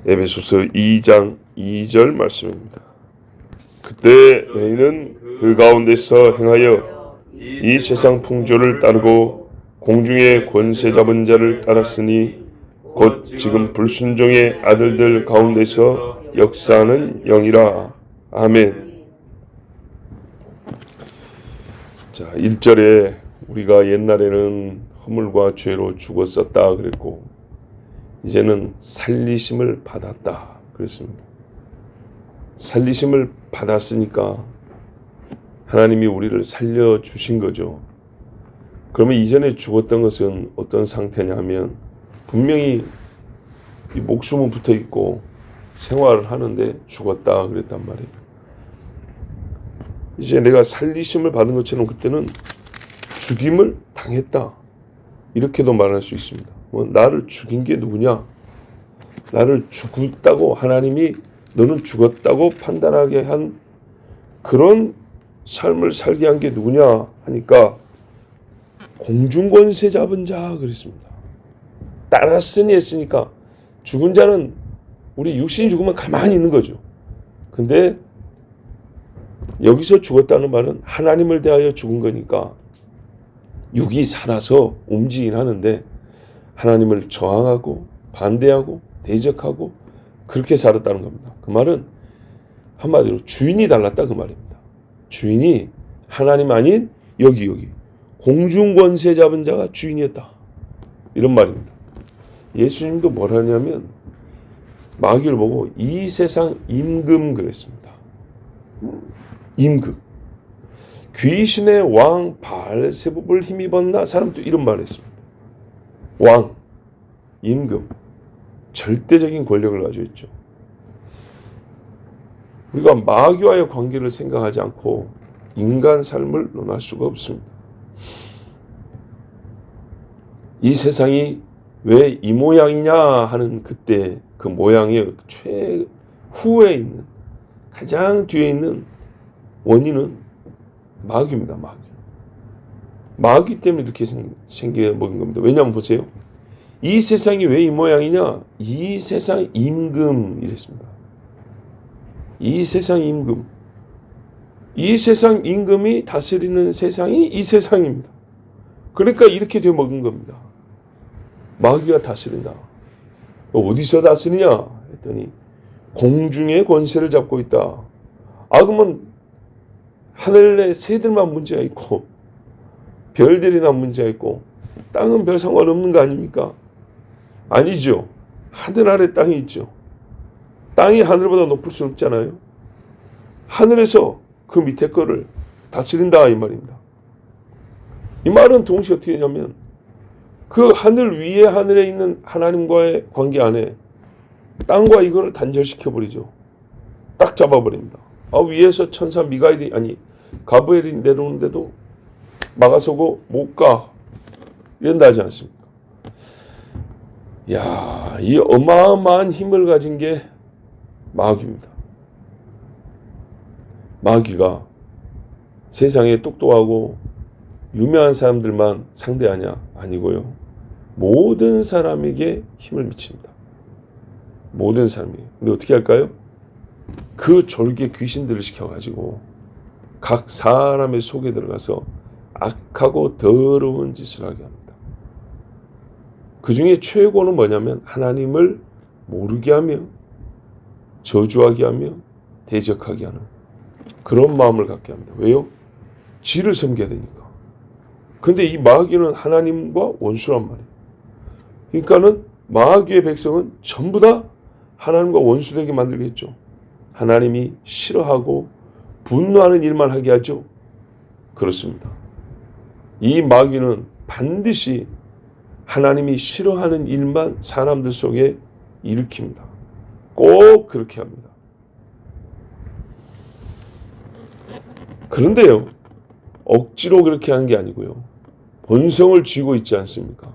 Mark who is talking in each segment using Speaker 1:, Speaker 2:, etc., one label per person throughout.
Speaker 1: 에베소서 2장 2절 말씀입니다. 그때 너희는 그 가운데서 행하여 이 세상 풍조를 따르고 공중의 권세 잡은 자를 따랐으니 곧 지금 불순종의 아들들 가운데서 역사하는 영이라. 아멘. 자, 1절에 우리가 옛날에는 허물과 죄로 죽었었다 그랬고 이제는 살리심을 받았다 그랬습니다. 살리심을 받았으니까 하나님이 우리를 살려주신 거죠. 그러면 이전에 죽었던 것은 어떤 상태냐 하면 분명히 이 목숨은 붙어 있고 생활을 하는데 죽었다 그랬단 말이에요. 이제 내가 살리심을 받은 것처럼 그때는 죽임을 당했다 이렇게도 말할 수 있습니다. 나를 죽인 게 누구냐? 나를 죽었다고 하나님이 너는 죽었다고 판단하게 한 그런 삶을 살게 한 게 누구냐 하니까 공중권세 잡은 자 그랬습니다. 따랐으니 했으니까 죽은 자는 우리 육신이 죽으면 가만히 있는 거죠. 근데 여기서 죽었다는 말은 하나님을 대하여 죽은 거니까 육이 살아서 움직이긴 하는데 하나님을 저항하고 반대하고 대적하고 그렇게 살았다는 겁니다. 그 말은 한마디로 주인이 달랐다 그 말입니다. 주인이 하나님 아닌 여기 공중권세 잡은 자가 주인이었다 이런 말입니다. 예수님도 뭘 하냐면 마귀를 보고 이 세상 임금 그랬습니다. 임금. 귀신의 왕 바알세불을 힘입었나? 사람도 이런 말을 했습니다. 왕, 임금, 절대적인 권력을 가지고 있죠. 우리가 마귀와의 관계를 생각하지 않고 인간 삶을 논할 수가 없습니다. 이 세상이 왜 이 모양이냐 하는 그때 그 모양의 최후에 있는 가장 뒤에 있는 원인은 마귀입니다. 마귀 때문에 이렇게 생겨버린 겁니다. 왜냐하면 보세요. 이 세상이 왜 이 모양이냐? 이 세상 임금 이랬습니다. 이 세상 임금. 이 세상 임금이 다스리는 세상이 이 세상입니다. 그러니까 이렇게 되어 먹은 겁니다. 마귀가 다스린다. 어디서 다스리냐? 했더니 공중의 권세를 잡고 있다. 그러면 하늘의 새들만 문제가 있고 별들이나 문제가 있고 땅은 별 상관없는 거 아닙니까? 아니죠. 하늘 아래 땅이 있죠. 땅이 하늘보다 높을 수는 없잖아요. 하늘에서 그 밑에 거를 다스린다 이 말입니다. 이 말은 동시에 어떻게 되냐면 그 하늘 위에 하늘에 있는 하나님과의 관계 안에 땅과 이거를 단절시켜버리죠. 딱 잡아버립니다. 위에서 천사 미가엘이 가브엘이 내려오는데도 막아서고 못 가. 이런다 하지 않습니까? 이 어마어마한 힘을 가진 게 마귀입니다. 마귀가 세상에 똑똑하고 유명한 사람들만 상대하냐? 아니고요. 모든 사람에게 힘을 미칩니다. 모든 사람에게. 근데 어떻게 할까요? 그 졸개 귀신들을 시켜가지고 각 사람의 속에 들어가서 악하고 더러운 짓을 하게 합니다. 그 중에 최고는 뭐냐면 하나님을 모르게 하며 저주하게 하며 대적하게 하는 그런 마음을 갖게 합니다. 왜요? 지를 섬겨야 되니까. 근데 이 마귀는 하나님과 원수란 말이에요. 그러니까는 마귀의 백성은 전부 다 하나님과 원수되게 만들겠죠. 하나님이 싫어하고 분노하는 일만 하게 하죠. 그렇습니다. 이 마귀는 반드시 하나님이 싫어하는 일만 사람들 속에 일으킵니다. 꼭 그렇게 합니다. 그런데요, 억지로 그렇게 하는 게 아니고요. 본성을 쥐고 있지 않습니까?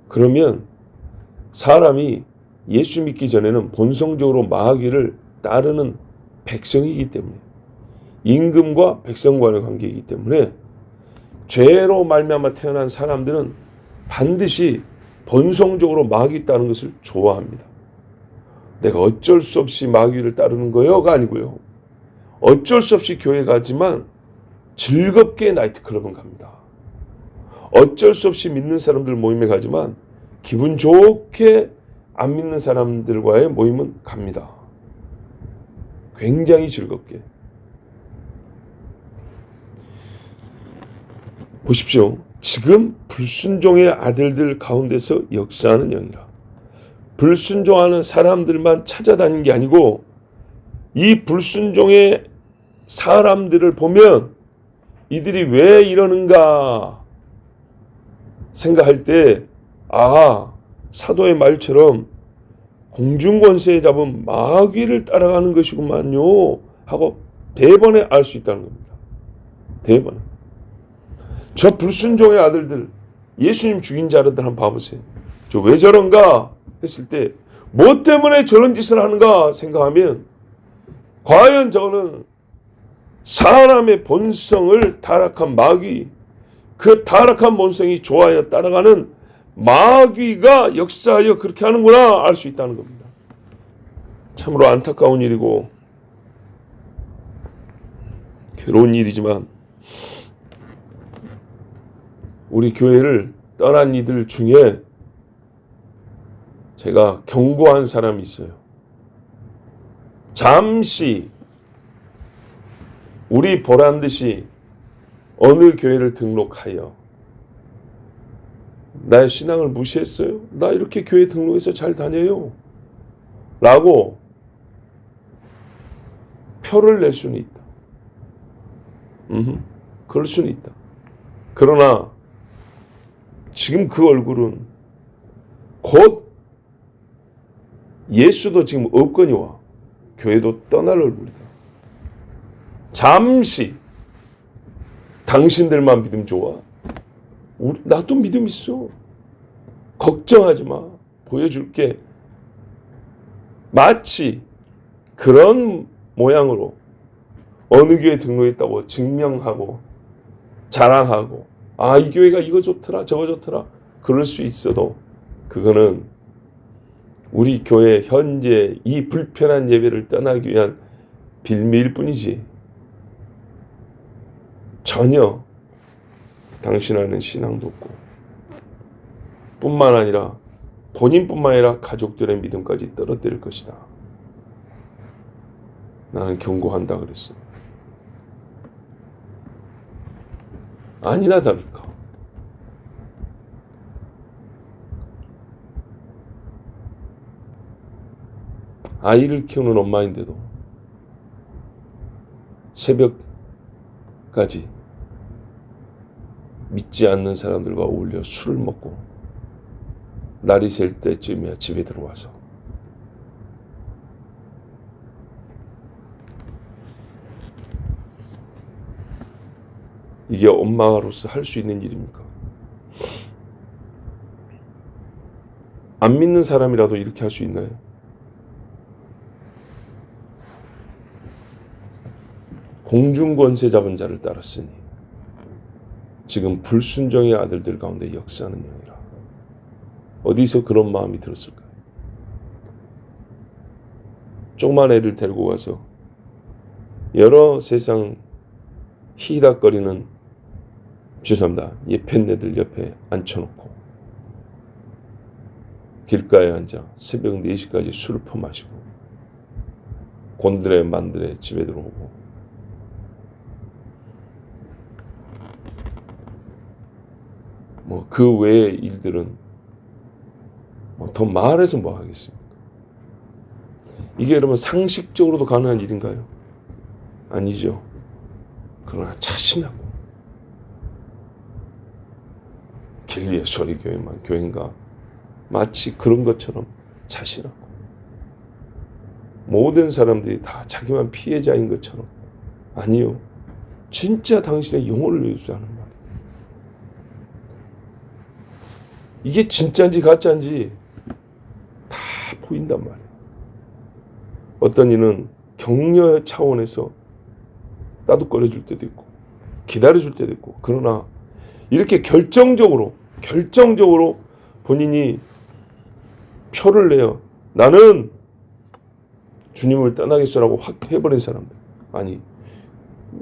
Speaker 1: 그러면 사람이 예수 믿기 전에는 본성적으로 마귀를 따르는 백성이기 때문에 임금과 백성과의 관계이기 때문에 죄로 말미암아 태어난 사람들은 반드시 본성적으로 마귀 따르는 것을 좋아합니다. 내가 어쩔 수 없이 마귀를 따르는 거요가 아니고요. 어쩔 수 없이 교회 가지만 즐겁게 나이트클럽은 갑니다. 어쩔 수 없이 믿는 사람들 모임에 가지만 기분 좋게 안 믿는 사람들과의 모임은 갑니다. 굉장히 즐겁게. 보십시오. 지금 불순종의 아들들 가운데서 역사하는 영이라. 불순종하는 사람들만 찾아다니는 게 아니고 이 불순종의 사람들을 보면 이들이 왜 이러는가 생각할 때 사도의 말처럼 공중권세에 잡은 마귀를 따라가는 것이구만요 하고 대번에 알 수 있다는 겁니다. 대번에. 저 불순종의 아들들, 예수님 죽인 자들을 한번 봐보세요. 저 왜 저런가 했을 때 뭐 때문에 저런 짓을 하는가 생각하면 과연 저거는 사람의 본성을 타락한 마귀, 그 타락한 본성이 좋아하여 따라가는 마귀가 역사하여 그렇게 하는구나 알 수 있다는 겁니다. 참으로 안타까운 일이고 괴로운 일이지만 우리 교회를 떠난 이들 중에 제가 경고한 사람이 있어요. 잠시 우리 보란듯이 어느 교회를 등록하여 나의 신앙을 무시했어요? 나 이렇게 교회 등록해서 잘 다녀요. 라고 표를 낼 수는 있다. 그럴 수는 있다. 그러나 지금 그 얼굴은 곧 예수도 지금 없거니와 교회도 떠날 얼굴이다. 잠시 당신들만 믿음 좋아. 나도 믿음 있어. 걱정하지 마. 보여줄게. 마치 그런 모양으로 어느 교회 등록했다고 증명하고 자랑하고 이 교회가 이거 좋더라 저거 좋더라 그럴 수 있어도 그거는 우리 교회 현재 이 불편한 예배를 떠나기 위한 빌미일 뿐이지 전혀 당신 안에는 신앙도 없고 뿐만 아니라 본인뿐만 아니라 가족들의 믿음까지 떨어뜨릴 것이다. 나는 경고한다 그랬어. 아니나 다를까. 아이를 키우는 엄마인데도 새벽까지 믿지 않는 사람들과 어울려 술을 먹고 날이 셀 때쯤이야 집에 들어와서 이게 엄마로서 할 수 있는 일입니까? 안 믿는 사람이라도 이렇게 할 수 있나요? 공중권세 잡은 자를 따랐으니 지금 불순종의 아들들 가운데 역사하는 영이라. 어디서 그런 마음이 들었을까요? 조그만 애를 데리고 가서 여러 세상 희닥거리는 죄송합니다. 예편네들 옆에 앉혀놓고 길가에 앉아 새벽 4시까지 술을 퍼마시고 곤드레 만드레 집에 들어오고 그 외의 일들은 더 말해서 뭐 하겠습니까? 이게 여러분 상식적으로도 가능한 일인가요? 아니죠. 그러나 자신하고 진리의 소리 교회인가 마치 그런 것처럼 자신하고 모든 사람들이 다 자기만 피해자인 것처럼 아니요. 진짜 당신의 영혼을 위해서 하는 말이에요. 이게 진짜인지 가짜인지 다 보인단 말이에요. 어떤 이는 격려 차원에서 따뜻거려 줄 때도 있고 기다려 줄 때도 있고 그러나 이렇게 결정적으로 본인이 표를 내요. 나는 주님을 떠나겠소라고 확 해버린 사람들. 아니,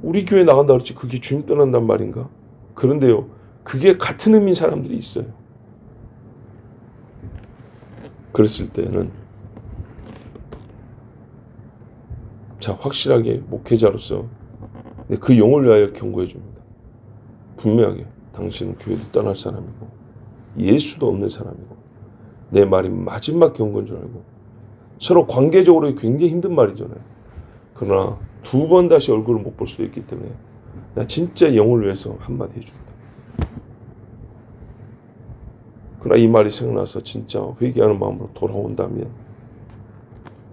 Speaker 1: 우리 교회 나간다 그랬지 그게 주님 떠난단 말인가? 그런데요, 그게 같은 의미인 사람들이 있어요. 그랬을 때는 자, 확실하게 목회자로서 그 영을 위하여 경고해 줍니다. 분명하게 당신은 교회를 떠날 사람이고 예수도 없는 사람이고 내 말이 마지막 경고인 줄 알고, 서로 관계적으로 굉장히 힘든 말이잖아요. 그러나 두 번 다시 얼굴을 못 볼 수도 있기 때문에 나 진짜 영을 위해서 한마디 해줍니다. 그러나 이 말이 생각나서 진짜 회개하는 마음으로 돌아온다면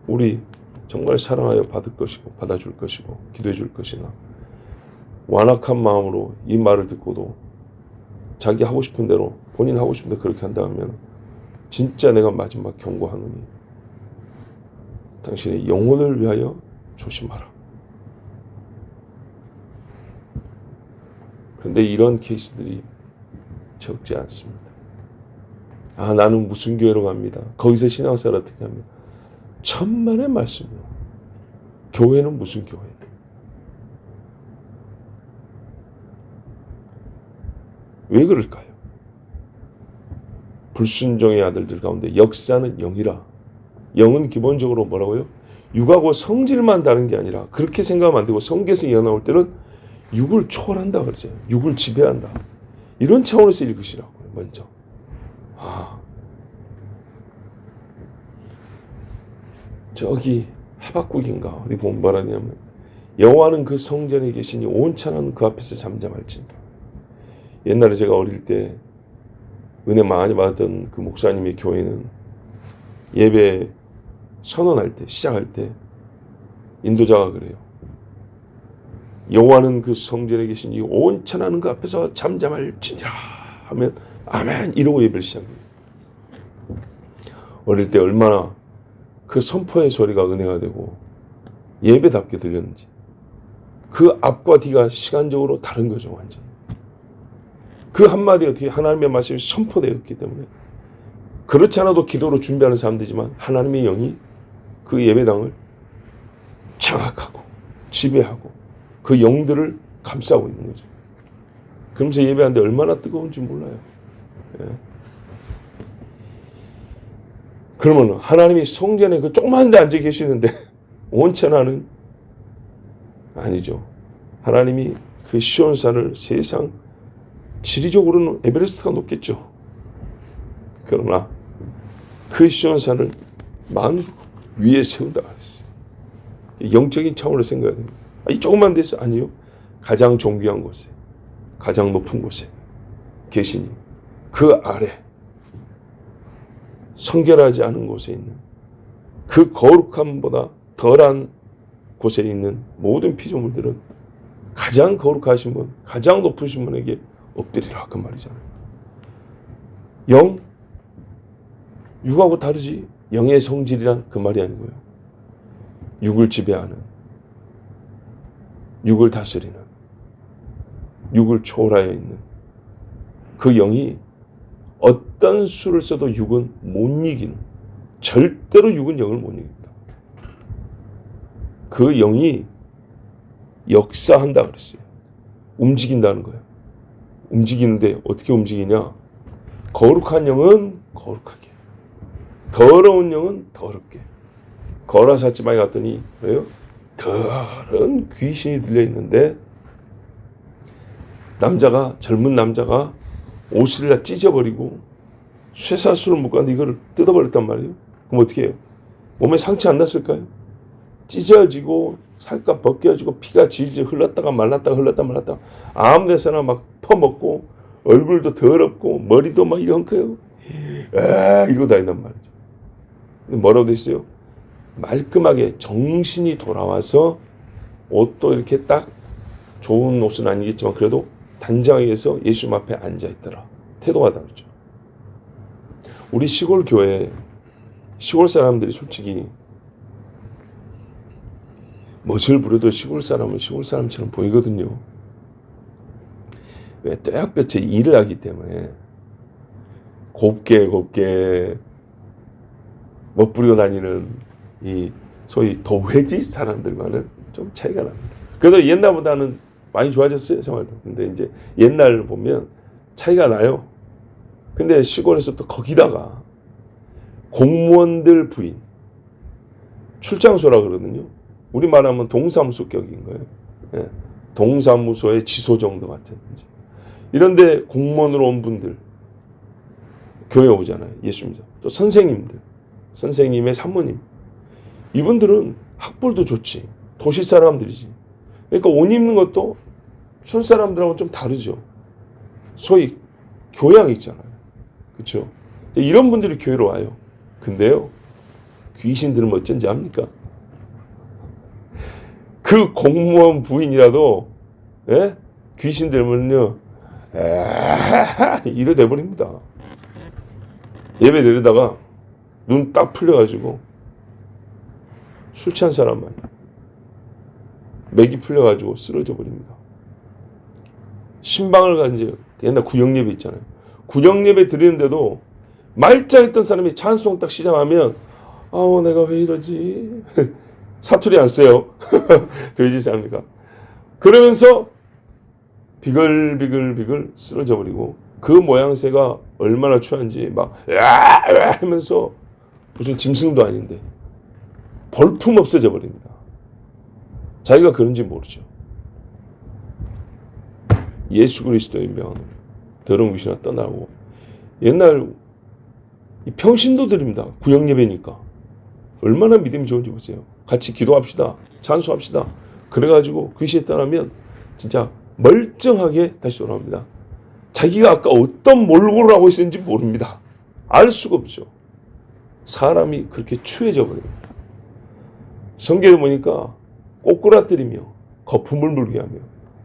Speaker 1: 우리 정말 사랑하여 받을 것이고 받아줄 것이고 기도해 줄 것이나, 완악한 마음으로 이 말을 듣고도 자기 하고 싶은 대로 본인 하고 싶은 대로 그렇게 한다면 진짜 내가 마지막 경고하노니 당신의 영혼을 위하여 조심하라. 그런데 이런 케이스들이 적지 않습니다. 아, 나는 무슨 교회로 갑니다. 거기서 신앙생활 어떻게 합니다. 천만의 말씀이요. 교회는 무슨 교회? 왜 그럴까요? 불순종의 아들들 가운데 역사는 영이라. 영은 기본적으로 뭐라고요? 육하고 성질만 다른 게 아니라, 그렇게 생각하면 안 되고, 성경에서 이어나올 때는 육을 초월한다 그러죠. 육을 지배한다. 이런 차원에서 읽으시라고요. 먼저. 저기 하박국인가 어디 보면 말하냐면, 여호와는 그 성전에 계시니 온천한 그 앞에서 잠잠할지니라. 옛날에 제가 어릴 때 은혜 많이 받았던 그 목사님의 교회는 예배 선언할 때, 시작할 때 인도자가 그래요. 여호와는 그 성전에 계시니 온천하는 그 앞에서 잠잠할지니라 하면 아멘 이러고 예배를 시작해요. 어릴 때 얼마나 그 선포의 소리가 은혜가 되고 예배답게 들렸는지. 그 앞과 뒤가 시간적으로 다른 거죠. 완전. 그 한마디 어떻게 하나님의 말씀이 선포되었기 때문에, 그렇지 않아도 기도로 준비하는 사람들이지만 하나님의 영이 그 예배당을 장악하고 지배하고 그 영들을 감싸고 있는 거죠. 그러면서 예배하는데 얼마나 뜨거운지 몰라요. 예. 그러면 하나님이 성전에 그 조그만 데 앉아 계시는데 온천하는? 아니죠. 하나님이 그 시온산을 세상 지리적으로는 에베레스트가 높겠죠. 그러나 그 시온산을 만 위에 세운다 그랬어요. 영적인 차원으로 생각해야 됩니다. 이 조그만 데서 아니요. 가장 존귀한 곳에, 가장 높은 곳에 계시니 그 아래 성결하지 않은 곳에 있는 그 거룩함보다 덜한 곳에 있는 모든 피조물들은 가장 거룩하신 분, 가장 높으신 분에게 엎드리라 그 말이잖아요. 영, 육하고 다르지. 영의 성질이란 그 말이 아니고요. 육을 지배하는, 육을 다스리는, 육을 초월하여 있는 그 영이 어떤 수를 써도 육은 못 이기는, 절대로 육은 영을 못 이깁니다. 그 영이 역사한다 그랬어요. 움직인다는 거예요. 움직이는데 어떻게 움직이냐? 거룩한 영은 거룩하게, 더러운 영은 더럽게. 거라사지방에 갔더니 왜요? 더러운 귀신이 들려있는데, 젊은 남자가 옷을 다 찢어버리고 쇠사슬을 묶었는데 이거를 뜯어버렸단 말이에요. 그럼 어떻게 해요? 몸에 상처 안 났을까요? 찢어지고 살갗 벗겨지고 피가 질질 흘렀다가 말랐다가 아무 데서나 막 퍼먹고 얼굴도 더럽고 머리도 막 이런 거예요. 이러고 다닌단 말이죠. 근데 뭐라고 돼 있어요? 말끔하게 정신이 돌아와서 옷도 이렇게 딱 좋은 옷은 아니겠지만 그래도 단장에서 예수님 앞에 앉아있더라. 태도가 다르죠. 우리 시골 교회, 시골 사람들이 솔직히 멋을 부려도 시골 사람은 시골 사람처럼 보이거든요. 왜? 떼약볕에 일을 하기 때문에 곱게 멋부리고 다니는 이 소위 도회지 사람들과는 좀 차이가 납니다. 그래도 옛날보다는 많이 좋아졌어요, 생활도. 근데 이제 옛날 보면 차이가 나요. 근데 시골에서 또 거기다가 공무원들 부인, 출장소라 그러거든요. 우리말 하면 동사무소 격인 거예요. 예. 동사무소의 지소 정도 같은. 이런데 공무원으로 온 분들 교회 오잖아요. 예수 믿어. 또 선생님들, 선생님의 사모님. 이분들은 학벌도 좋지. 도시 사람들이지. 그러니까 옷 입는 것도 손 사람들하고 좀 다르죠. 소위 교양 있잖아요. 그렇죠? 이런 분들이 교회로 와요. 근데요, 귀신들은 어쩐지 압니까? 그 공무원 부인이라도 귀신 들면요 이래 돼버립니다. 예배 드리다가 눈 딱 풀려가지고 술 취한 사람만 맥이 풀려가지고 쓰러져 버립니다. 신방을 간 이제 옛날 구역예배 있잖아요. 구역예배 드리는데도 말짱했던 사람이 찬송 딱 시작하면 아우 내가 왜 이러지 사투리 안 써요. 돼지 쌉니까? 그러면서 비글비글 쓰러져 버리고 그 모양새가 얼마나 추한지 막 하면서 무슨 짐승도 아닌데 볼품 없어져 버립니다. 자기가 그런지 모르죠. 예수 그리스도의 명으로 더러운 귀신아 떠나고 옛날 평신도들입니다. 구역예배니까 얼마나 믿음이 좋은지 보세요. 같이 기도합시다. 찬수합시다. 그래가지고 귀신이 떠나면 진짜 멀쩡하게 다시 돌아옵니다. 자기가 아까 어떤 몰골을 하고 있었는지 모릅니다. 알 수가 없죠. 사람이 그렇게 추해져 버립니다. 성경에 보니까 꼬꾸라뜨리며 거품을 물게 하며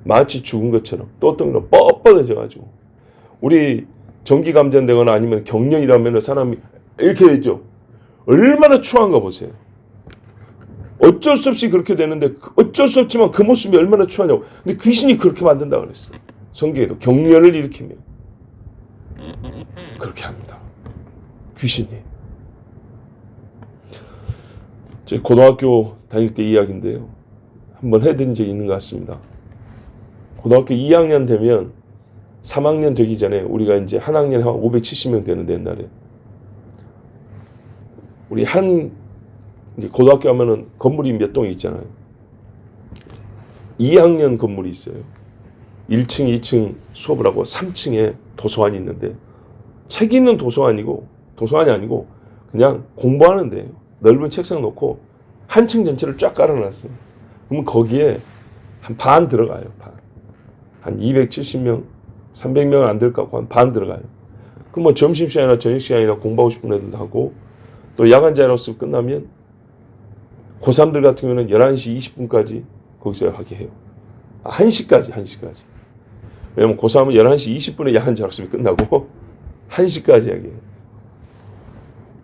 Speaker 1: 마치 죽은 것처럼 또 어떤 건 뻣뻣해져가지고 우리 전기 감전되거나 아니면 경련이라면 사람이 이렇게 되죠. 얼마나 추한가 보세요. 어쩔 수 없이 그렇게 되는데 어쩔 수 없지만 그 모습이 얼마나 추하냐고. 근데 귀신이 그렇게 만든다 그랬어요. 성경에도 경련을 일으키며 그렇게 합니다. 귀신이. 제 고등학교 다닐 때 이야기인데요. 한번 해드린 적이 있는 것 같습니다. 고등학교 2학년 되면 3학년 되기 전에 우리가 이제 한 학년에 한 570명 되는데 옛날에 우리 이제 고등학교 하면은 건물이 몇 동이 있잖아요. 2학년 건물이 있어요. 1층, 2층 수업을 하고 3층에 도서관이 있는데 책 있는 도서관이 아니고 그냥 공부하는 데예요. 넓은 책상 놓고 한 층 전체를 쫙 깔아놨어요. 그러면 거기에 한 반 들어가요. 한 270명, 300명 안 될 것 같고 한 반 들어가요. 그럼 뭐 점심시간이나 저녁시간이나 공부하고 싶은 애들도 하고 또 야간 자율학습 끝나면 고3들 같은 경우는 11시 20분까지 거기서 하게 해요. 1시까지. 왜냐면 고3은 11시 20분에 야간 자율학습이 끝나고 1시까지 하게 해요.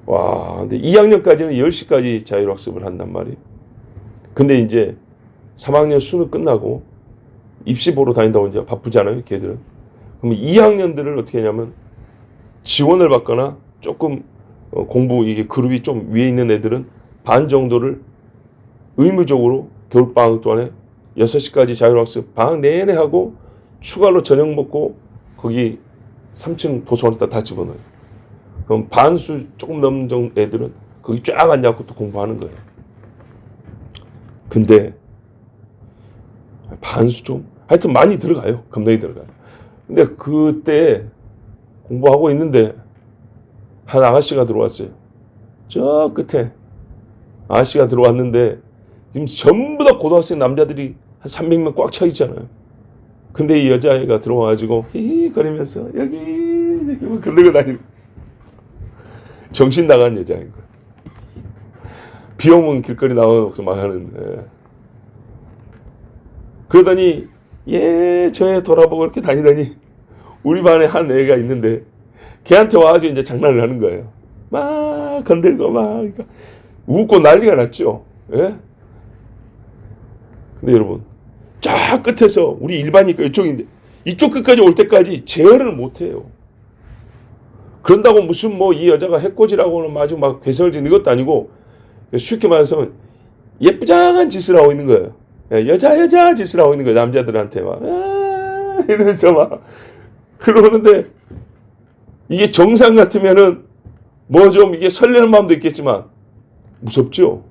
Speaker 1: 와, 근데 2학년까지는 10시까지 자율학습을 한단 말이에요. 근데 이제 3학년 수능 끝나고 입시 보러 다닌다고 이제 바쁘잖아요, 걔들은. 그러면 2학년들을 어떻게 하냐면 지원을 받거나 조금 공부 이게 그룹이 좀 위에 있는 애들은 반 정도를 의무적으로 겨울방학 동안에 6시까지 자율학습 방학 내내 하고 추가로 저녁 먹고 거기 3층 도서관에다 다 집어넣어요. 그럼 반수 조금 넘는 정도 애들은 거기 쫙 앉아갖고 또 공부하는 거예요. 근데 반수 좀 하여튼 많이 들어가요. 겁나게 들어가요. 근데 그때 공부하고 있는데 한 아가씨가 들어왔어요. 저 끝에 아가씨가 들어왔는데 지금 전부 다 고등학생 남자들이 한 300명 꽉 차 있잖아요. 근데 이 여자애가 들어와가지고 히히 거리면서 여기 뭐 그러고 다니고 정신 나간 여자인 거예요. 비 오면 길거리 나와서 막 하는데 그러더니 저애 돌아보고 이렇게 다니더니 우리 반에 한 애가 있는데 걔한테 와가지고 이제 장난을 하는 거예요. 막 건들고 막 그러니까 웃고 난리가 났죠. 예? 근데 여러분 쫙 끝에서 우리 일반이니까 이쪽인데 이쪽 끝까지 올 때까지 제어를 못해요. 그런다고 무슨 뭐 이 여자가 해코지라고는 아주 막 괴설진 이것도 아니고 쉽게 말해서 예쁘장한 짓을 하고 있는 거예요. 여자 짓을 하고 있는 거예요. 남자들한테 막 이러면서 막 그러는데 이게 정상 같으면은 뭐 좀 이게 설레는 마음도 있겠지만 무섭죠.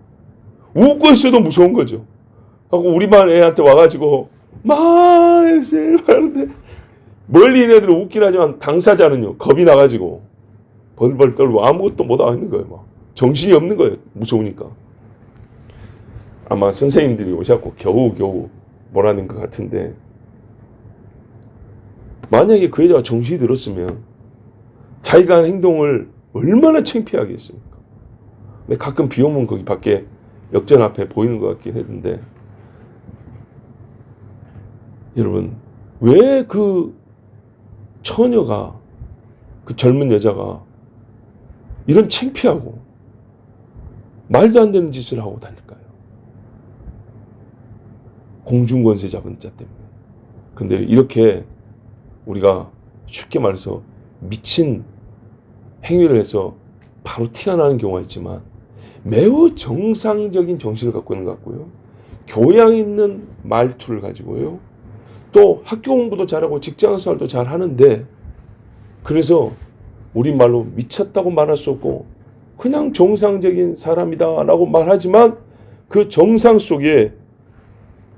Speaker 1: 웃고 있어도 무서운 거죠. 하고 우리 반 애한테 와가지고 막 하는데 멀리 있는 애들은 웃긴 하지만 당사자는요 겁이 나가지고 벌벌 떨고 아무것도 못 하고 있는 거예요. 막 정신이 없는 거예요. 무서우니까. 아마 선생님들이 오셨고 겨우 뭐라는 것 같은데, 만약에 그 여자가 정신이 들었으면 자기가 한 행동을 얼마나 창피하겠습니까? 근데 가끔 비 오면 거기 밖에 역전 앞에 보이는 것 같긴 했는데, 여러분 왜 그 처녀가, 그 젊은 여자가 이런 창피하고 말도 안 되는 짓을 하고 다닐까요? 공중권세 잡은 자 때문에. 근데 이렇게 우리가 쉽게 말해서 미친 행위를 해서 바로 티가 나는 경우가 있지만 매우 정상적인 정신을 갖고 있는 것 같고요. 교양 있는 말투를 가지고요. 또 학교 공부도 잘하고 직장 생활도 잘 하는데, 그래서 우리말로 미쳤다고 말할 수 없고 그냥 정상적인 사람이다라고 말하지만 그 정상 속에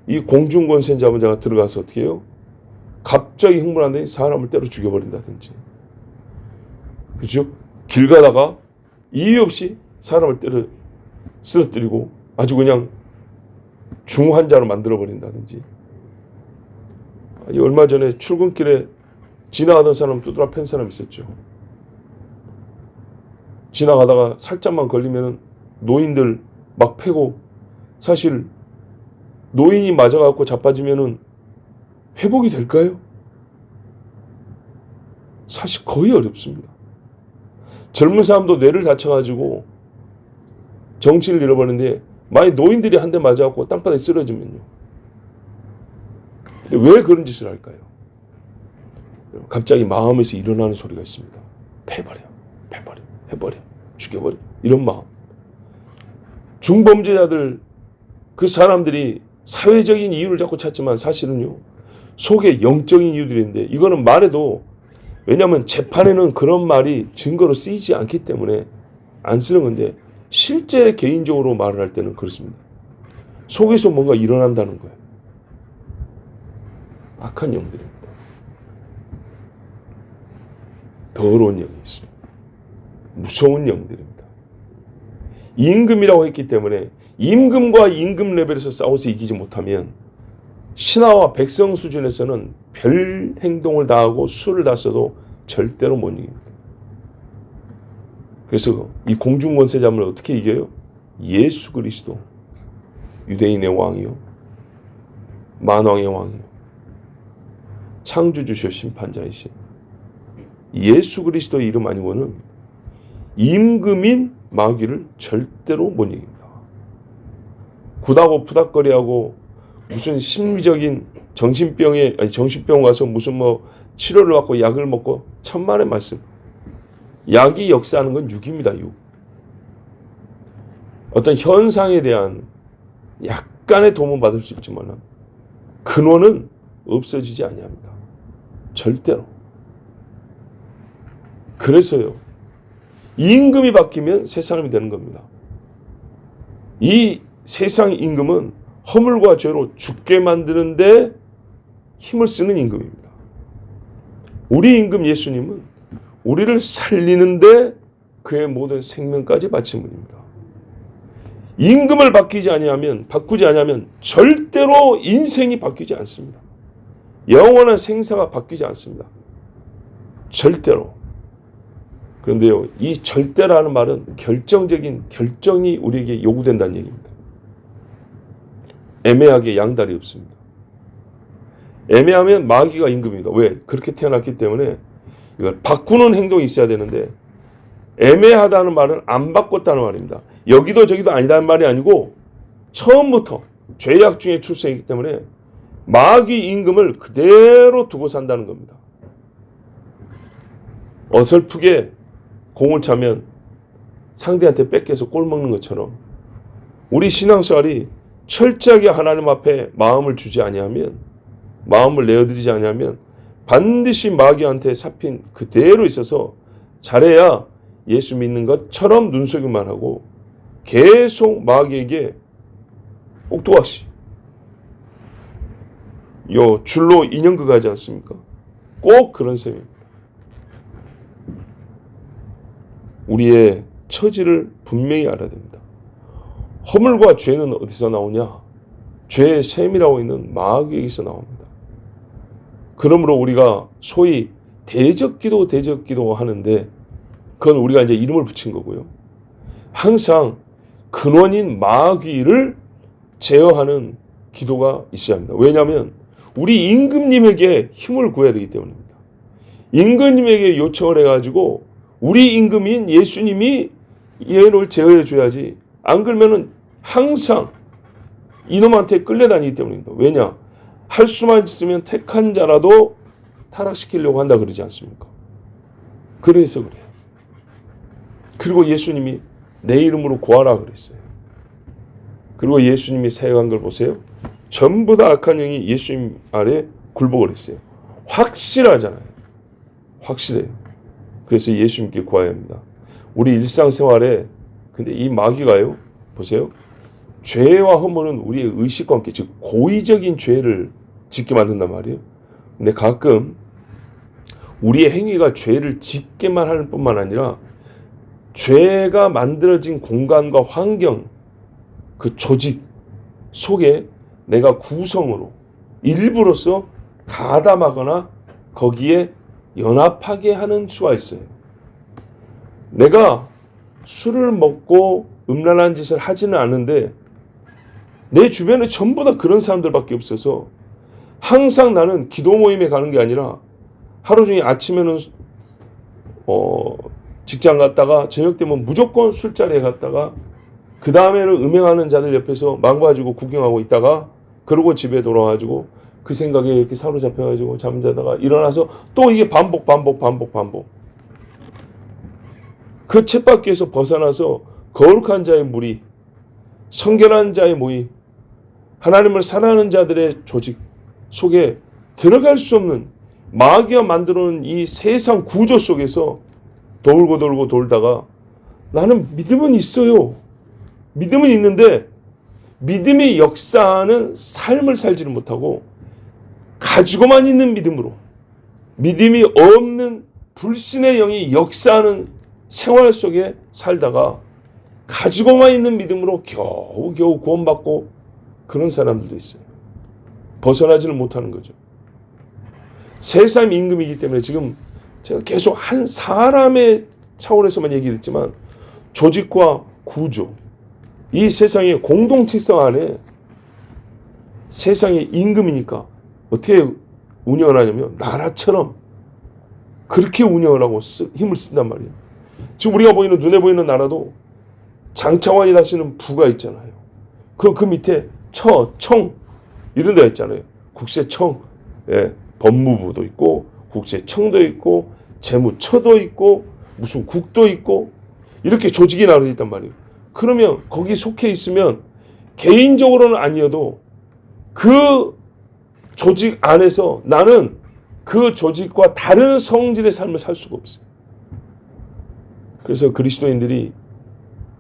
Speaker 1: 이 공중권세 잡은 자가 들어가서 어떻게 해요? 갑자기 흥분한다니 사람을 때려 죽여버린다든지, 그죠? 길 가다가 이유 없이 사람을 때려 쓰러뜨리고 아주 그냥 중환자로 만들어버린다든지. 얼마 전에 출근길에 지나가던 사람 두드러 팬 사람 있었죠. 지나가다가 살짝만 걸리면 노인들 막 패고, 사실 노인이 맞아갖고 자빠지면은 회복이 될까요? 사실 거의 어렵습니다. 젊은 사람도 뇌를 다쳐가지고 정신을 잃어버리는데, 만약 노인들이 한 대 맞아갖고 땅바닥에 쓰러지면요. 근데 왜 그런 짓을 할까요? 갑자기 마음에서 일어나는 소리가 있습니다. 패버려, 해버려, 죽여버려. 이런 마음. 중범죄자들, 그 사람들이 사회적인 이유를 자꾸 찾지만 사실은요, 속에 영적인 이유들인데, 이거는 말해도, 왜냐하면 재판에는 그런 말이 증거로 쓰이지 않기 때문에 안 쓰는 건데, 실제 개인적으로 말을 할 때는 그렇습니다. 속에서 뭔가 일어난다는 거예요. 악한 영들입니다. 더러운 영이 있습니다. 무서운 영들입니다. 임금이라고 했기 때문에 임금과 임금 레벨에서 싸워서 이기지 못하면 신하와 백성 수준에서는 별 행동을 다 하고 수를 다 써도 절대로 못 이깁니다. 그래서 이 공중권세 잡을 어떻게 이겨요? 예수 그리스도, 유대인의 왕이요, 만왕의 왕이요, 창조주시오 심판자이신 예수 그리스도의 이름 아니고는 임금인 마귀를 절대로 못 이깁니다. 구닥거리하고 무슨 심리적인 정신병 가서 무슨 뭐 치료를 받고 약을 먹고, 천만의 말씀. 약이 역사하는 건 육입니다. 육. 어떤 현상에 대한 약간의 도움은 받을 수 있지만 근원은 없어지지 아니합니다. 절대로. 그래서요, 임금이 바뀌면 새 사람이 되는 겁니다. 이 세상 임금은 허물과 죄로 죽게 만드는데 힘을 쓰는 임금입니다. 우리 임금 예수님은 우리를 살리는데 그의 모든 생명까지 바친 분입니다. 임금을 바꾸지 아니하면 절대로 인생이 바뀌지 않습니다. 영원한 생사가 바뀌지 않습니다. 절대로. 그런데요, 이 절대라는 말은 결정적인 결정이 우리에게 요구된다는 얘기입니다. 애매하게 양다리 없습니다. 애매하면 마귀가 임금입니다. 왜? 그렇게 태어났기 때문에 이걸 바꾸는 행동이 있어야 되는데, 애매하다는 말은 안 바꿨다는 말입니다. 여기도 저기도 아니다는 말이 아니고 처음부터 죄악 중에 출생이기 때문에 마귀 임금을 그대로 두고 산다는 겁니다. 어설프게 공을 차면 상대한테 뺏겨서 골 먹는 것처럼 우리 신앙생활이 철저하게 하나님 앞에 마음을 주지 아니하면, 마음을 내어드리지 아니하면 반드시 마귀한테 잡힌 그대로 있어서 잘해야 예수 믿는 것처럼 눈속임만 하고 계속 마귀에게 꼭두각시 요 줄로 인형극 하지 않습니까? 꼭 그런 셈입니다. 우리의 처지를 분명히 알아야 됩니다. 허물과 죄는 어디서 나오냐? 죄의 셈이라고 있는 마귀에게서 나옵니다. 그러므로 우리가 소위 대적기도 하는데 그건 우리가 이제 이름을 붙인 거고요. 항상 근원인 마귀를 제어하는 기도가 있어야 합니다. 왜냐하면 우리 임금님에게 힘을 구해야 되기 때문입니다. 임금님에게 요청을 해가지고 우리 임금인 예수님이 얘를 제어해 줘야지, 안 그러면은 항상 이놈한테 끌려다니기 때문입니다. 왜냐? 할 수만 있으면 택한 자라도 타락시키려고 한다 그러지 않습니까? 그래서 그래요. 그리고 예수님이 내 이름으로 구하라 그랬어요. 그리고 예수님이 사역한 걸 보세요. 전부 다 악한 영이 예수님 아래 굴복을 했어요. 확실하잖아요. 확실해요. 그래서 예수님께 구해야 합니다. 우리 일상생활에 근데 이 마귀가요, 보세요. 죄와 허물은 우리의 의식과 함께, 즉 고의적인 죄를 짓게 만든단 말이에요. 근데 가끔 우리의 행위가 죄를 짓게만 하는 뿐만 아니라 죄가 만들어진 공간과 환경, 그 조직 속에 내가 구성으로 일부로서 가담하거나 거기에 연합하게 하는 수가 있어요. 내가 술을 먹고 음란한 짓을 하지는 않는데 내 주변에 전부 다 그런 사람들밖에 없어서 항상 나는 기도 모임에 가는 게 아니라 하루 종일 아침에는 직장 갔다가 저녁 되면 무조건 술자리에 갔다가 그 다음에는 음행하는 자들 옆에서 망가지고 구경하고 있다가 그러고 집에 돌아와가지고 그 생각에 이렇게 사로잡혀가지고 잠자다가 일어나서 또 이게 반복. 그 쳇바퀴에서 벗어나서 거룩한 자의 무리, 성결한 자의 모임, 하나님을 사랑하는 자들의 조직 속에 들어갈 수 없는 마귀가 만들어놓은 이 세상 구조 속에서 돌고 돌다가 나는 믿음은 있어요. 믿음은 있는데 믿음의 역사하는 삶을 살지는 못하고 가지고만 있는 믿음으로, 믿음이 없는 불신의 영이 역사하는 생활 속에 살다가 가지고만 있는 믿음으로 겨우 구원받고 그런 사람들도 있어요. 벗어나지는 못하는 거죠. 세상 임금이기 때문에 지금 제가 계속 한 사람의 차원에서만 얘기를 했지만 조직과 구조, 이 세상의 공동체성 안에 세상의 임금이니까 어떻게 운영을 하냐면 나라처럼 그렇게 운영을 하고 힘을 쓴단 말이에요. 지금 우리가 보이는 눈에 보이는 나라도 장차관이 다스리는 부가 있잖아요. 그 밑에 청 이런 데가 있잖아요. 국세청, 예, 법무부도 있고 국세청도 있고 재무처도 있고 무슨 국도 있고 이렇게 조직이 나눠져 있단 말이에요. 그러면 거기 속해 있으면 개인적으로는 아니어도 그 조직 안에서 나는 그 조직과 다른 성질의 삶을 살 수가 없어요. 그래서 그리스도인들이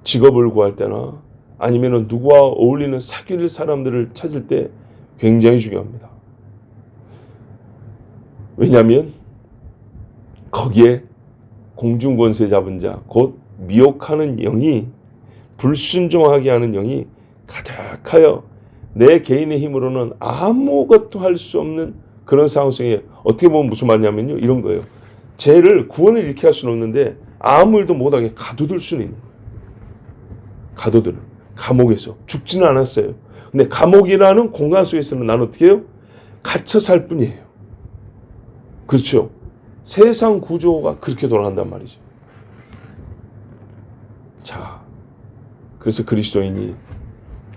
Speaker 1: 직업을 구할 때나 아니면 누구와 어울리는 사귈 사람들을 찾을 때 굉장히 중요합니다. 왜냐하면 거기에 공중권세 잡은 자, 곧 미혹하는 영이, 불순종하게 하는 영이 가득하여 내 개인의 힘으로는 아무것도 할 수 없는 그런 상황 속에, 어떻게 보면 무슨 말이냐면요, 이런 거예요. 죄를 구원을 잃게 할 수는 없는데 아무 일도 못하게 가둬둘 수는 있는 거예요. 가둬들을 감옥에서 죽지는 않았어요. 근데 감옥이라는 공간 속에서는 나는 어떻게 해요? 갇혀 살 뿐이에요. 그렇죠? 세상 구조가 그렇게 돌아간단 말이죠. 자, 그래서 그리스도인이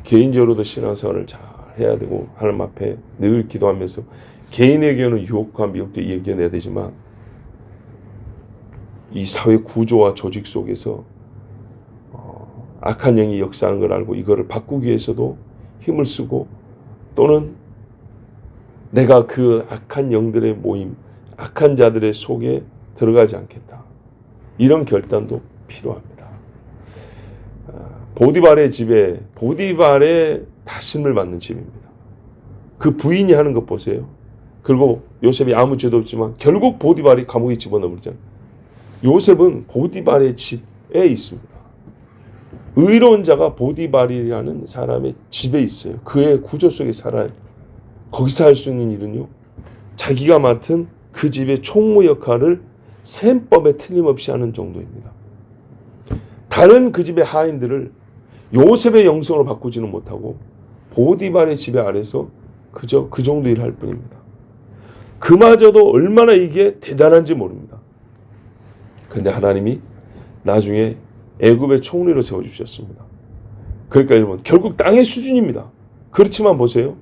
Speaker 1: 개인적으로도 신앙생활을 잘 해야 되고 하나님 앞에 늘 기도하면서 개인에게는 유혹과 미혹도 이겨내야 되지만 이 사회 구조와 조직 속에서 악한 영이 역사하는 걸 알고 이거를 바꾸기 위해서도 힘을 쓰고, 또는 내가 그 악한 영들의 모임, 악한 자들의 속에 들어가지 않겠다. 이런 결단도 필요합니다. 보디발의 집에 보디발의 다스림을 받는 집입니다. 그 부인이 하는 것 보세요. 그리고 요셉이 아무 죄도 없지만 결국 보디발이 감옥에 집어넣으잖아요. 요셉은 보디발의 집에 있습니다. 의로운 자가 보디발이라는 사람의 집에 있어요. 그의 구조 속에 살아요. 거기서 할 수 있는 일은요, 자기가 맡은 그 집의 총무 역할을 셈법에 틀림없이 하는 정도입니다. 다른 그 집의 하인들을 요셉의 영성으로 바꾸지는 못하고 보디발의 지배 아래서 그저 그 정도 일을 할 뿐입니다. 그마저도 얼마나 이게 대단한지 모릅니다. 그런데 하나님이 나중에 애굽의 총리로 세워주셨습니다. 그러니까 여러분, 결국 땅의 수준입니다. 그렇지만 보세요.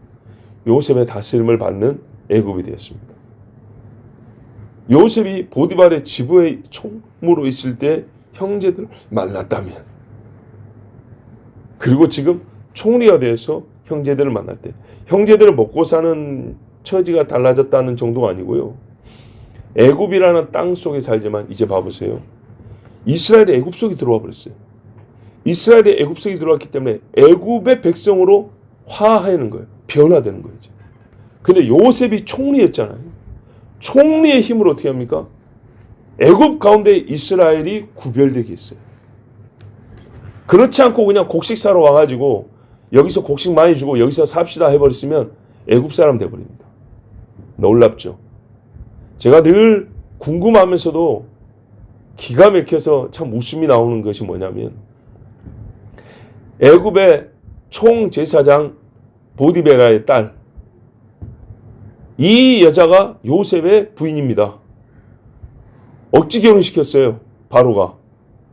Speaker 1: 요셉의 다스림을 받는 애굽이 되었습니다. 요셉이 보디발의 지부의 총무로 있을 때 형제들을 만났다면, 그리고 지금 총리가 돼서 형제들을 만날 때, 형제들을 먹고 사는 처지가 달라졌다는 정도가 아니고요. 애굽이라는 땅 속에 살지만 이제 봐보세요. 이스라엘이 애굽 속에 들어와 버렸어요. 이스라엘이 애굽 속에 들어왔기 때문에 애굽의 백성으로 화하는 거예요. 변화되는 거예요. 근데 요셉이 총리였잖아요. 총리의 힘으로 어떻게 합니까? 애굽 가운데 이스라엘이 구별되게 했어요. 그렇지 않고 그냥 곡식 사러 와가지고 여기서 곡식 많이 주고 여기서 삽시다 해버렸으면 애굽 사람 돼버립니다. 놀랍죠? 제가 늘 궁금하면서도 기가 막혀서 참 웃음이 나오는 것이 뭐냐면, 애굽의 총제사장 보디베라의 딸, 이 여자가 요셉의 부인입니다. 억지 결혼시켰어요. 바로가.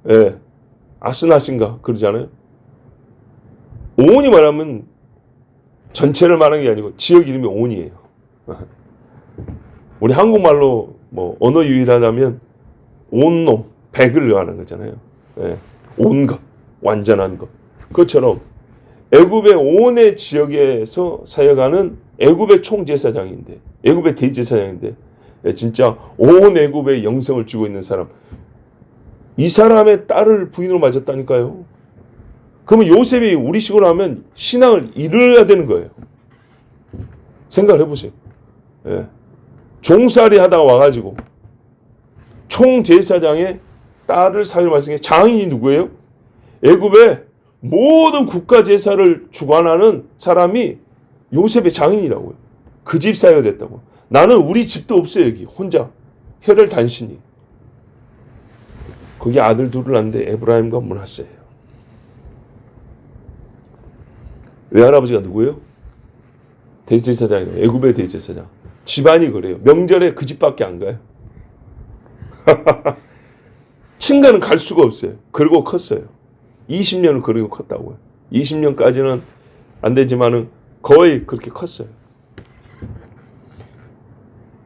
Speaker 1: 예. 아스나신가 그러잖아요. 온이 말하면 전체를 말하는 게 아니고 지역 이름이 온이에요. 우리 한국말로 뭐 언어 유일하다면 온놈, 백을 말하는 거잖아요. 예. 온 것, 완전한 것. 그것처럼 애굽의 온의 지역에서 사역하는 애굽의 총제사장인데, 애굽의 대제사장인데, 진짜 온 애굽의 영성을 쥐고 있는 사람, 이 사람의 딸을 부인으로 맞았다니까요. 그러면 요셉이 우리식으로 하면 신앙을 잃어야 되는 거예요. 생각을 해보세요. 예. 종살이 하다가 와가지고 총제사장의 딸을 사유로 말씀해. 장인이 누구예요? 애굽의 모든 국가 제사를 주관하는 사람이 요셉의 장인이라고요. 그 집 사유가 됐다고. 나는 우리 집도 없어요. 여기 혼자 혈혈 단신이. 거기 아들 둘을 낳는데 에브라임과 므낫세예요. 외할아버지가 누구예요? 대제사장이에요. 애굽의 대제사장. 집안이 그래요. 명절에 그 집밖에 안 가요. 친가는 갈 수가 없어요. 그리고 컸어요. 20년을 그리고 컸다고요. 20년까지는 안 되지만은 거의 그렇게 컸어요.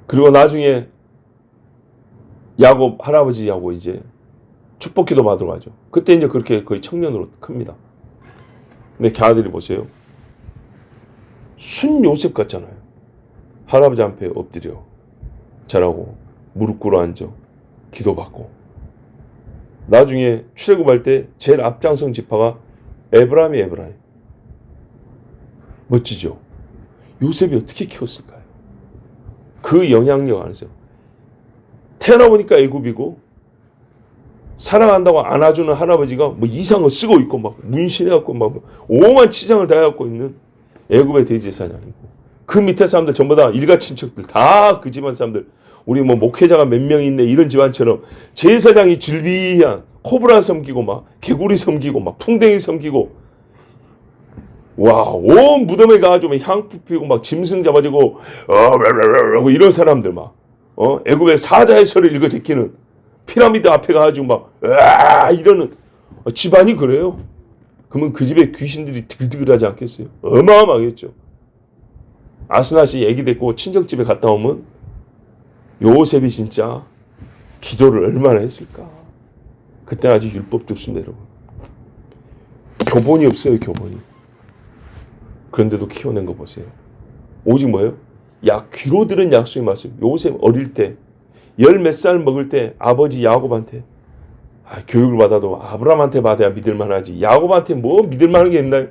Speaker 1: 그리고 나중에 야곱, 할아버지 야곱 이제 축복기도 받으러 가죠. 그때 이제 그렇게 거의 청년으로 큽니다. 근데 걔 아들이 보세요. 순 요셉 같잖아요. 할아버지 앞에 엎드려 잘하고 무릎 꿇어 앉아 기도받고, 나중에 출애굽할 때 제일 앞장선 지파가 에브라임이 에브라임. 멋지죠? 요셉이 어떻게 키웠을까요? 그 영향력 안에서 태어나보니까 애굽이고, 사랑한다고 안아주는 할아버지가 뭐 이상을 쓰고 있고 막 문신해갖고 막 오만 치장을 다 해갖고 있는 애굽의 대제사장이고, 그 밑에 사람들 전부 다 일가 친척들 다 그 집안 사람들, 우리 뭐 목회자가 몇 명 있네 이런 집안처럼 제사장이 질비한 코브라 섬기고 막 개구리 섬기고 막 풍뎅이 섬기고, 와, 온 무덤에 가가지고 향 피우고 막 짐승 잡아지고 이런 사람들 막 애굽의 사자의 설을 읽어 제끼는, 피라미드 앞에 가가지고 막 이러는 집안이 그래요. 그러면 그 집에 귀신들이 드글드글하지 않겠어요? 어마어마하겠죠. 아스낫이 애기 데리고 친정집에 갔다 오면 요셉이 진짜 기도를 얼마나 했을까. 그때 아직 율법도 없습니다, 여러분. 교본이 없어요, 교본이. 그런데도 키워낸 거 보세요. 오직 뭐예요? 귀로 들은 약속의 말씀. 요셉 어릴 때, 열 몇 살 먹을 때 아버지 야곱한테 교육을 받아도 아브라함한테 받아야 믿을만하지. 야곱한테 뭐 믿을만한 게 있나요?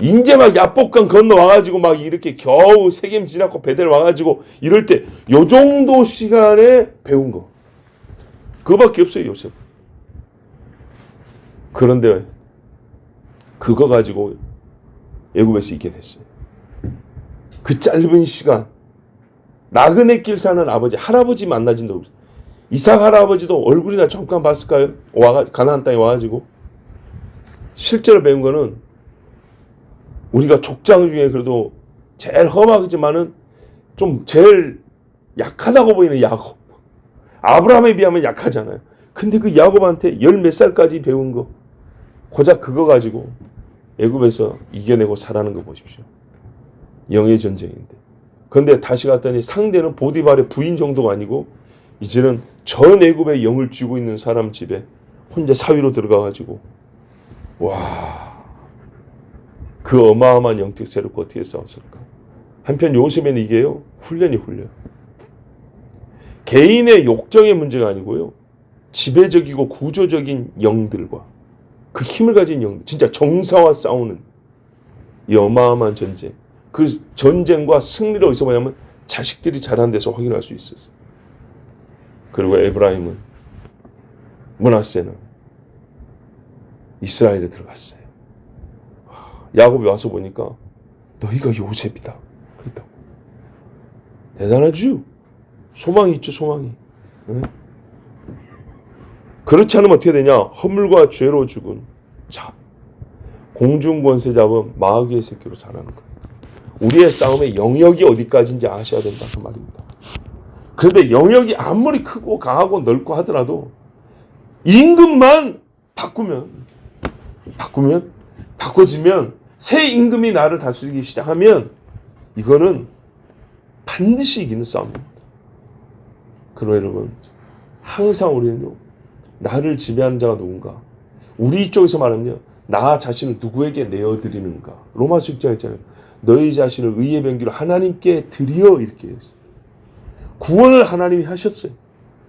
Speaker 1: 인제 막 야복강 건너와가지고 막 이렇게 겨우 세겜 지나고 베델 와가지고 이럴 때 요 정도 시간에 배운 거. 그거밖에 없어요, 요셉. 그런데 그거 가지고 애굽에서 이겨냈어요. 그 짧은 시간 나그네 길 사는 아버지, 할아버지 만나진 적 없어요. 이삭 할아버지도 얼굴이나 잠깐 봤을까요? 가나안 땅에 와가지고. 실제로 배운 거는 우리가 족장 중에 그래도 제일 험하지만은 좀 제일 약하다고 보이는 야곱. 아브라함에 비하면 약하잖아요. 근데 그 야곱한테 열 몇 살까지 배운 거, 고작 그거 가지고 애굽에서 이겨내고 살아는 거 보십시오. 영의 전쟁인데. 그런데 다시 갔더니 상대는 보디발의 부인 정도가 아니고 이제는 전 애굽의 영을 쥐고 있는 사람 집에 혼자 사위로 들어가가지고 그 어마어마한 영적 세력과 어떻게 싸웠을까. 한편 요셉에는 이게요, 훈련이 훈련. 개인의 욕정의 문제가 아니고요, 지배적이고 구조적인 영들과 그 힘을 가진 영들, 진짜 정사와 싸우는 이 어마어마한 전쟁. 그 전쟁과 승리를 어디서 보냐면 자식들이 자란 데서 확인할 수 있었어요. 그리고 에브라임은, 므낫세는 이스라엘에 들어갔어요. 야곱이 와서 보니까 너희가 요셉이다 그랬다고. 대단하죠? 소망이 있죠, 소망이. 네? 그렇지 않으면 어떻게 되냐? 허물과 죄로 죽은 자, 공중권세 잡은 마귀의 새끼로 자라는 거예요. 우리의 싸움의 영역이 어디까지인지 아셔야 된다 그 말입니다. 그런데 영역이 아무리 크고 강하고 넓고 하더라도 임금만 바꿔지면 새 임금이 나를 다스리기 시작하면 이거는 반드시 이기는 싸움입니다. 그러나 여러분, 항상 우리는요, 나를 지배하는 자가 누군가? 우리 쪽에서 말하면 나 자신을 누구에게 내어드리는가? 로마서 6장에 있잖아요. 너희 자신을 의의 병기로 하나님께 드려, 이렇게 했어요. 구원을 하나님이 하셨어요.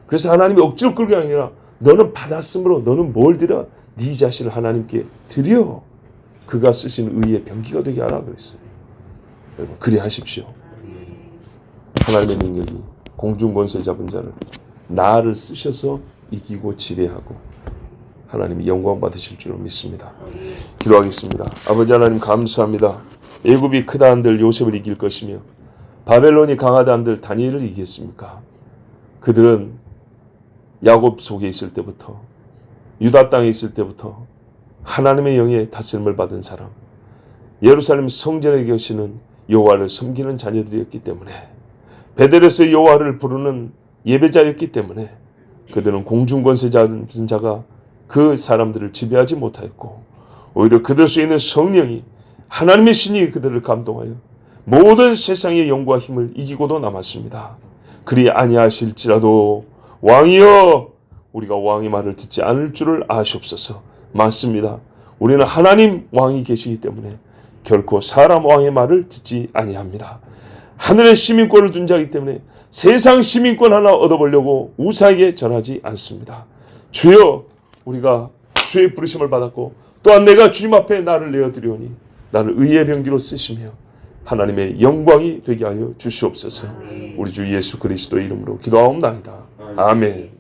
Speaker 1: 그래서 하나님이 억지로 끌게 아니라 너는 받았으므로 너는 뭘 드려? 네 자신을 하나님께 드려. 그가 쓰신 의의 병기가 되게 하라 그랬어요. 여러분, 그리 하십시오. 하나님의 능력이 공중권세 잡은 자를, 나를 쓰셔서 이기고 지배하고 하나님이 영광 받으실 줄로 믿습니다. 기도하겠습니다. 아버지 하나님 감사합니다. 애굽이 크다 한들 요셉을 이길 것이며 바벨론이 강하다 한들 다니엘을 이기겠습니까? 그들은 야곱 속에 있을 때부터, 유다 땅에 있을 때부터 하나님의 영의 다스림을 받은 사람, 예루살렘 성전에 계시는 여호와를 섬기는 자녀들이었기 때문에, 베델에서 여호와를 부르는 예배자였기 때문에 그들은 공중권세 잡은 자가 그 사람들을 지배하지 못하였고, 오히려 그들 속에 있는 성령이, 하나님의 신이 그들을 감동하여 모든 세상의 영과 힘을 이기고도 남았습니다. 그리 아니하실지라도 왕이여, 우리가 왕의 말을 듣지 않을 줄을 아시옵소서. 맞습니다. 우리는 하나님 왕이 계시기 때문에 결코 사람 왕의 말을 듣지 아니합니다. 하늘의 시민권을 둔 자이기 때문에 세상 시민권 하나 얻어보려고 우사에게 전하지 않습니다. 주여, 우리가 주의 부르심을 받았고 또한 내가 주님 앞에 나를 내어드리오니 나를 의의 병기로 쓰시며 하나님의 영광이 되게 하여 주시옵소서. 우리 주 예수 그리스도의 이름으로 기도하옵나이다. 아멘.